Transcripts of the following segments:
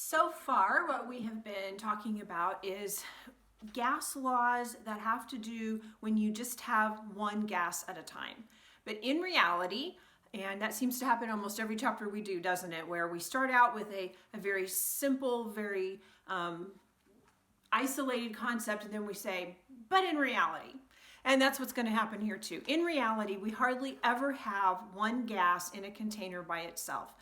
So far, what we have been talking about is gas laws that have to do when you just have one gas at a time. But in reality, and that seems to happen almost every chapter we do, doesn't it? Where we start out with a very simple, very isolated concept, and then we say, but in reality. And that's what's going to happen here too. In reality, we hardly ever have one gas in a container by itself.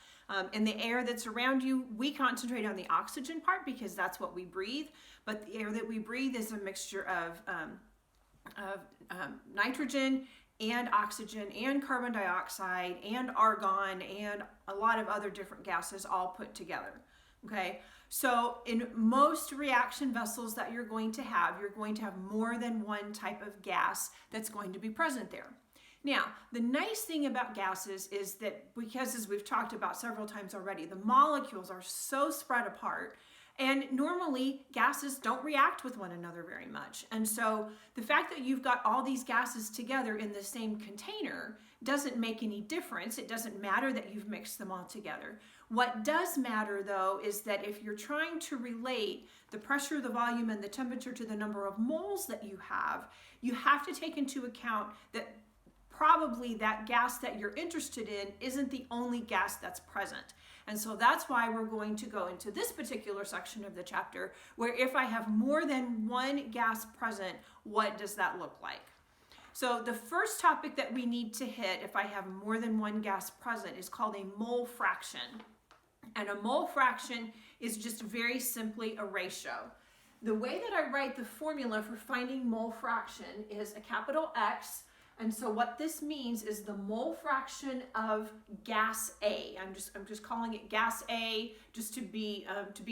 In the air that's around you, we concentrate on the oxygen part because that's what we breathe. But the air that we breathe is a mixture of nitrogen and oxygen and carbon dioxide and argon and a lot of other different gases all put together. Okay, so in most reaction vessels that you're going to have more than one type of gas that's going to be present there. Now, the nice thing about gases is that because, as we've talked about several times already, the molecules are so spread apart, and normally gases don't react with one another very much. And so the fact that you've got all these gases together in the same container doesn't make any difference. It doesn't matter that you've mixed them all together. What does matter, though, is that if you're trying to relate the pressure, the volume, and the temperature to the number of moles that you have to take into account that probably that gas that you're interested in isn't the only gas that's present. And so that's why we're going to go into this particular section of the chapter, where if I have more than one gas present, what does that look like? So the first topic that we need to hit if I have more than one gas present is called a mole fraction. And a mole fraction is just very simply a ratio. The way that I write the formula for finding mole fraction is a capital X. And so what this means is the mole fraction of gas A. I'm just calling it gas A just to be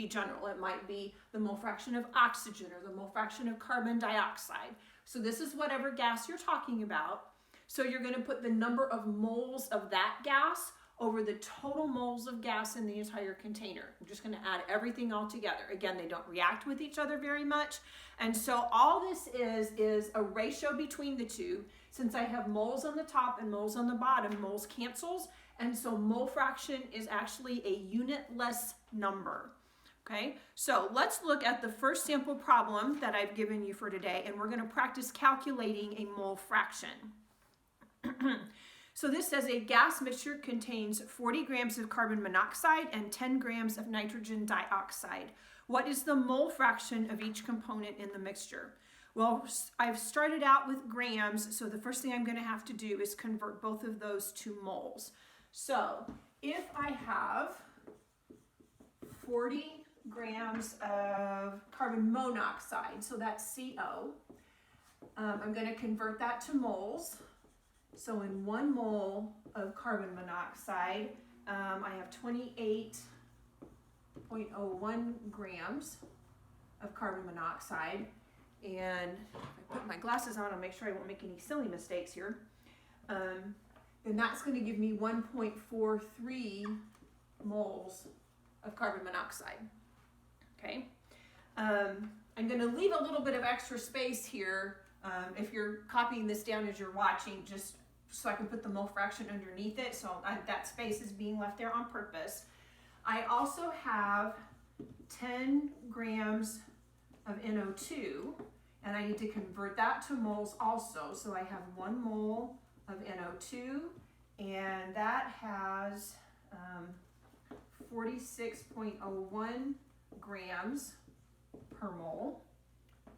general. It might be the mole fraction of oxygen or the mole fraction of carbon dioxide. So this is whatever gas you're talking about. So you're going to put the number of moles of that gas over the total moles of gas in the entire container. I'm just going to add everything all together. Again, they don't react with each other very much. And so all this is a ratio between the two. Since I have moles on the top and moles on the bottom, moles cancels. And so mole fraction is actually a unitless number. Okay, so let's look at the first sample problem that I've given you for today, and we're going to practice calculating a mole fraction. So this says a gas mixture contains 40 grams of carbon monoxide and 10 grams of nitrogen dioxide. What is the mole fraction of each component in the mixture? Well, I've started out with grams, so the first thing I'm going to have to do is convert both of those to moles. So if I have 40 grams of carbon monoxide, so that's CO, I'm going to convert that to moles. So in 1 mole of carbon monoxide, I have 28.01 grams of carbon monoxide. And if I put my glasses on, I'll make sure I won't make any silly mistakes here. And that's going to give me 1.43 moles of carbon monoxide. Okay. I'm going to leave a little bit of extra space here. If you're copying this down as you're watching, just so I can put the mole fraction underneath it. So that space is being left there on purpose. I also have 10 grams of NO2, and I need to convert that to moles also. So I have 1 mole of NO2, and that has 46.01 grams per mole.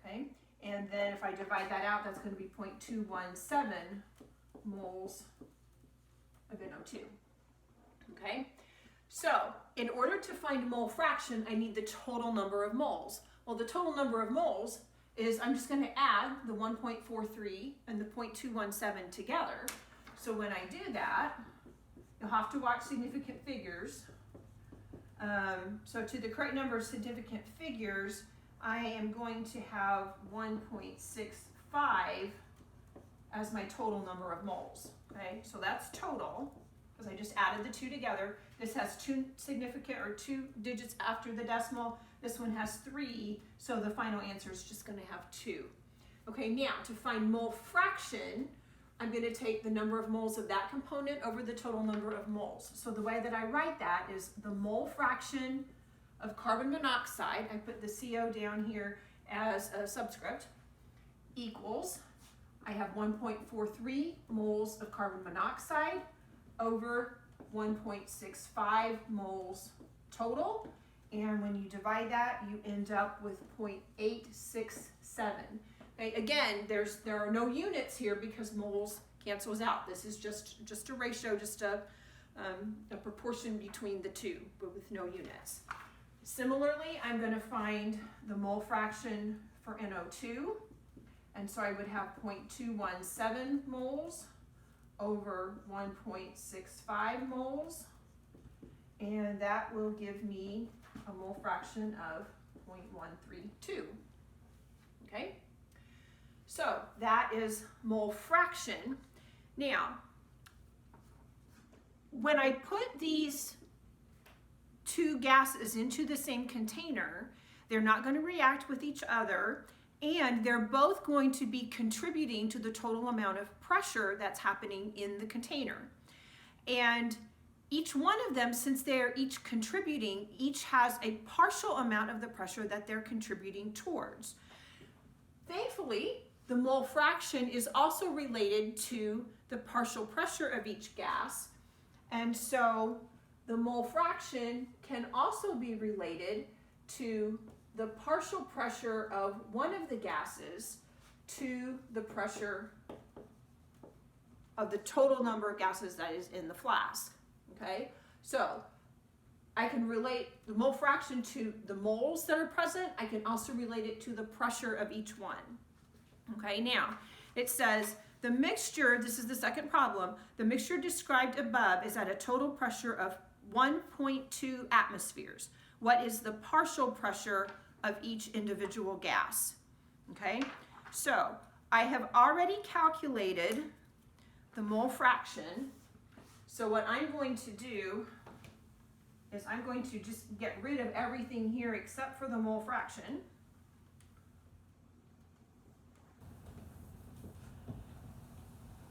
Okay, and then if I divide that out, that's going to be 0.217 moles of NO2. Okay, so in order to find mole fraction, I need the total number of moles. Well, the total number of moles is, I'm just going to add the 1.43 and the 0.217 together. So when I do that, you'll have to watch significant figures. So to the correct number of significant figures, I am going to have 1.65 as my total number of moles. Okay, so that's total, because I just added the two together. This has 2 significant or 2 digits after the decimal. This one has 3, so the final answer is just going to have 2. Okay, now to find mole fraction, I'm going to take the number of moles of that component over the total number of moles. So the way that I write that is the mole fraction of carbon monoxide, I put the CO down here as a subscript, equals, I have 1.43 moles of carbon monoxide over 1.65 moles total. And when you divide that, you end up with 0.867. Okay, again, there are no units here because moles cancels out. This is just a ratio, just a proportion between the two, but with no units. Similarly, I'm going to find the mole fraction for NO2. And so I would have 0.217 moles over 1.65 moles. And that will give me a mole fraction of 0.132. Okay? So that is mole fraction. Now, when I put these two gases into the same container, they're not going to react with each other, and they're both going to be contributing to the total amount of pressure that's happening in the container. And each one of them, since they're each contributing, each has a partial amount of the pressure that they're contributing towards. Thankfully, the mole fraction is also related to the partial pressure of each gas, and so the mole fraction can also be related to the partial pressure of one of the gases to the pressure of the total number of gases that is in the flask. Okay, so I can relate the mole fraction to the moles that are present. I can also relate it to the pressure of each one. Okay, now it says the mixture, this is the second problem, the mixture described above is at a total pressure of 1.2 atmospheres. What is the partial pressure of each individual gas? Okay, so I have already calculated the mole fraction. So what I'm going to do is I'm going to just get rid of everything here except for the mole fraction.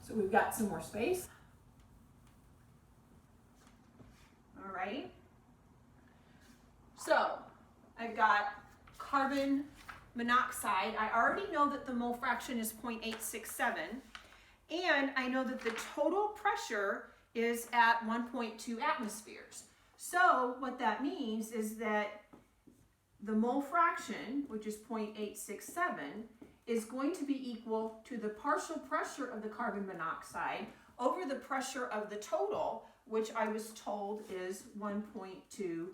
So we've got some more space. All right. So I've got carbon monoxide. I already know that the mole fraction is 0.867, and I know that the total pressure is at 1.2 atmospheres. So what that means is that the mole fraction, which is 0.867, is going to be equal to the partial pressure of the carbon monoxide over the pressure of the total, which I was told is 1.2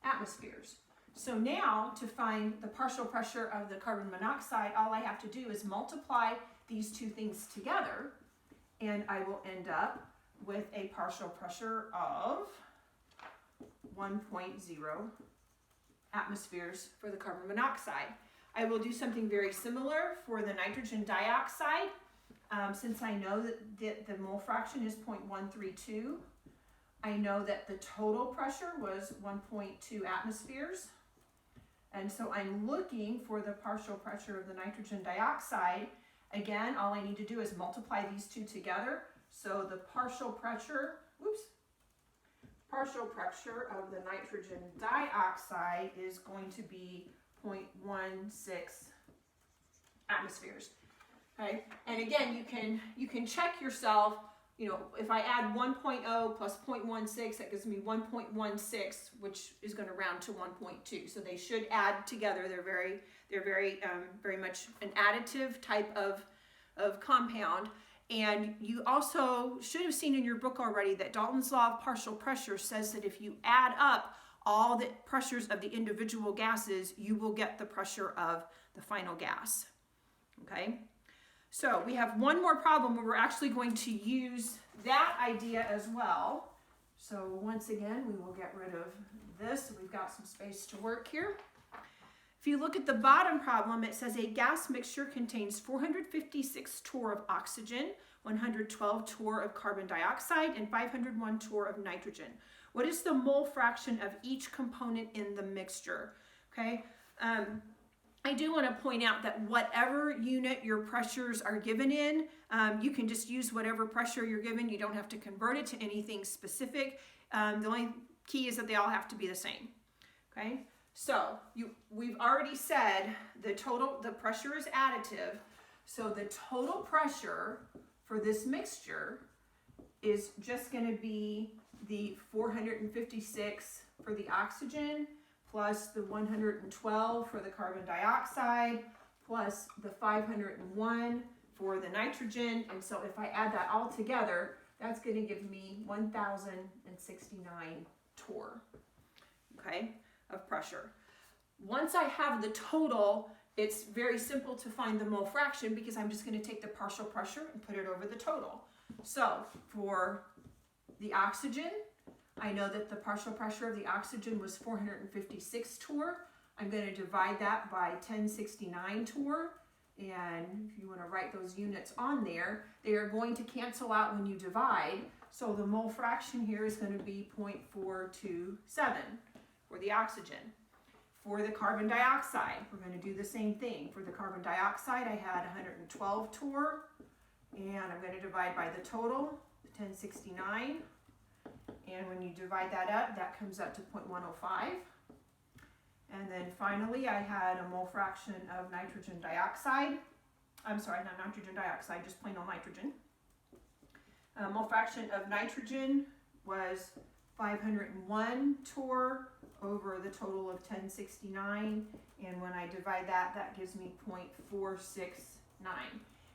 atmospheres. So now to find the partial pressure of the carbon monoxide, all I have to do is multiply these two things together, and I will end up with a partial pressure of 1.0 atmospheres for the carbon monoxide. I will do something very similar for the nitrogen dioxide. Since I know that the mole fraction is 0.132, I know that the total pressure was 1.2 atmospheres. And so I'm looking for the partial pressure of the nitrogen dioxide. Again, all I need to do is multiply these two together. So the partial pressure of the nitrogen dioxide is going to be 0.16 atmospheres. Okay, and again, you can check yourself. You know, if I add 1.0 plus 0.16, that gives me 1.16, which is going to round to 1.2. So they should add together. They're very much an additive type of compound. And you also should have seen in your book already that Dalton's law of partial pressure says that if you add up all the pressures of the individual gases, you will get the pressure of the final gas. Okay? So we have one more problem where we're actually going to use that idea as well. So once again, we will get rid of this. We've got some space to work here. If you look at the bottom problem, it says a gas mixture contains 456 torr of oxygen, 112 torr of carbon dioxide, and 501 torr of nitrogen. What is the mole fraction of each component in the mixture? Okay. I do want to point out that whatever unit your pressures are given in, you can just use whatever pressure you're given. You don't have to convert it to anything specific. The only key is that they all have to be the same. Okay, so we've already said the pressure is additive. So the total pressure for this mixture is just going to be the 456 for the oxygen plus the 112 for the carbon dioxide plus the 501 for the nitrogen. And so if I add that all together, that's going to give me 1,069 torr, okay, of pressure. Once I have the total, it's very simple to find the mole fraction because I'm just going to take the partial pressure and put it over the total. So for the oxygen, I know that the partial pressure of the oxygen was 456 torr. I'm going to divide that by 1069 torr. And if you want to write those units on there, they are going to cancel out when you divide. So the mole fraction here is going to be 0.427 for the oxygen. For the carbon dioxide, we're going to do the same thing. For the carbon dioxide, I had 112 torr, and I'm going to divide by the total, 1069. And when you divide that up, that comes up to 0.105. And then finally, I had a mole fraction of nitrogen dioxide. I'm sorry, not nitrogen dioxide, just plain old nitrogen. Mole fraction of nitrogen was 501 torr over the total of 1069. And when I divide that, that gives me 0.469.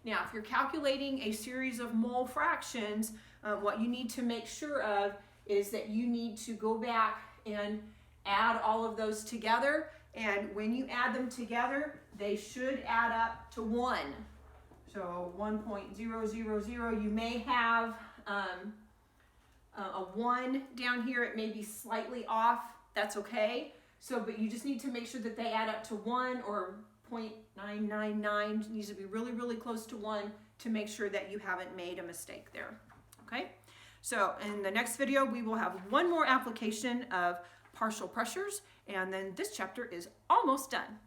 Now, if you're calculating a series of mole fractions, what you need to make sure of is that you need to go back and add all of those together, and when you add them together, they should add up to 1. So 1.000, you may have a 1 down here. It may be slightly off. That's okay. So, but you just need to make sure that they add up to 1, or 0.999 needs to be really, really close to 1 to make sure that you haven't made a mistake there. Okay? So in the next video, we will have one more application of partial pressures, and then this chapter is almost done.